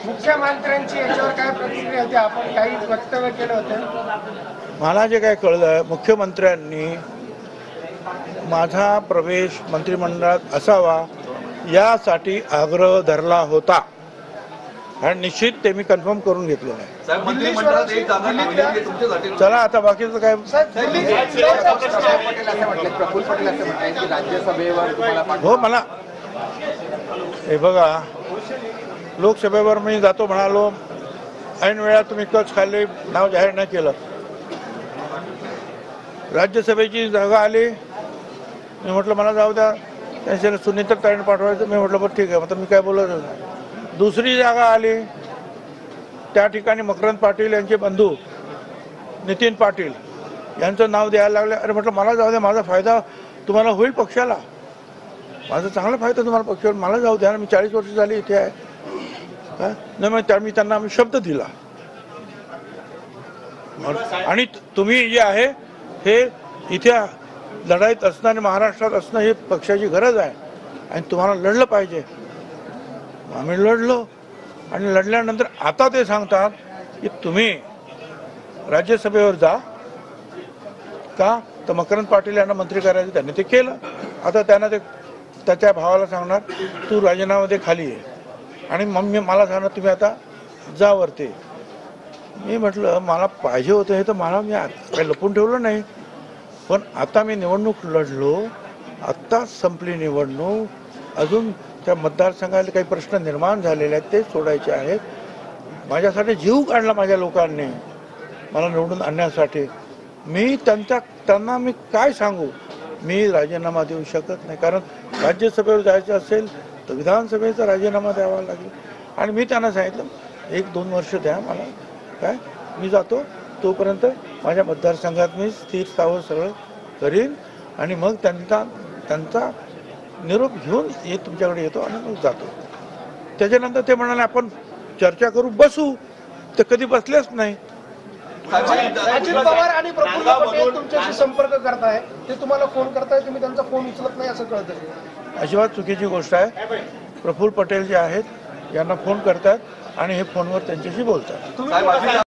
मुख्यमंत्र्यांची याच्यावर काय प्रतिक्रिया होती? आपण काही वक्तव्य केलं होतं. मला जे काय कळलं, मुख्यमंत्र्यांनी माझा प्रवेश मंत्रिमंडळात असावा यासाठी आग्रह धरला होता आणि निश्चित ते मी कन्फर्म करून घेतलेलं आहे. चला आता बाकीचं काय. हो, मला हे बघा, लोकसभेवर मी जातो म्हणालो, ऐन वेळा तुम्ही कच खाल्ले, नाव जाहीर नाही केलं. राज्यसभेची जागा आली, मी म्हटलं मला जाऊ द्या, त्यांच्या सुनीता ताईंना पाठवायचं. मी म्हटलं बरं ठीक आहे, मात्र मी काय बोलत नाही. दुसरी जागा आली, त्या ठिकाणी मकरंद पाटील यांचे बंधू नितीन पाटील यांचं नाव द्यायला लागले. अरे म्हटलं मला जाऊ द्या, माझा फायदा तुम्हाला होईल पक्षाला, माझा चांगला फायदा तुम्हाला पक्षाला, मला जाऊ द्या. मी 40 वर्ष झाली इथे आहे. नाही मग मी त्यांना आम्ही शब्द दिला. आणि तुम्ही जे आहे हे इथे लढाईत असणं आणि महाराष्ट्रात असणं हे पक्षाची गरज आहे आणि तुम्हाला लढलं पाहिजे. आम्ही लढलो आणि लढल्यानंतर आता ते सांगतात की तुम्ही राज्यसभेवर जा का, तर मकरंद पाटील यांना मंत्री करायचं, त्यांनी ते केलं. आता त्यांना ते त्याच्या भावाला सांगणार तू राजीनामा दे, खाली आहे. आणि मग मला सांगणार तुम्ही आता जा वरती. मी म्हटलं मला पाहिजे होतं हे तर मला, मी काही लपून ठेवलं नाही. पण आता मी निवडणूक लढलो, आत्ताच संपली निवडणूक, अजून त्या मतदारसंघाला काही प्रश्न निर्माण झालेले आहेत ते सोडायचे आहेत. माझ्यासाठी जीव काढला माझ्या लोकांनी मला निवडून आणण्यासाठी. मी त्यांना मी काय सांगू, मी राजीनामा देऊ शकत नाही. कारण राज्यसभेवर जायचं असेल तर विधानसभेचा राजीनामा द्यावा लागेल. आणि मी त्यांना सांगितलं 1-2 वर्ष द्या मला, काय मी जातो, तोपर्यंत माझ्या मतदारसंघात मी स्थिर स्थावर सगळं करीन आणि मग त्यांचा निरोप घेऊन तुमच्याकडे येतो आणि मग जातो. त्याच्यानंतर ते म्हणाले आपण चर्चा करू, बसू. तर कधी बसलेच नाही. अजित पवार आणि प्रफुल्ल पटेल तुमच्याशी संपर्क करताय, ते तुम्हाला फोन करताय, तुम्ही त्यांचा फोन उचलत नाही असं कळतं. अजिबात चुकीची गोष्ट आहे. प्रफुल्ल पटेल जे आहेत यांना फोन करतात आणि हे फोनवर त्यांच्याशी बोलतात.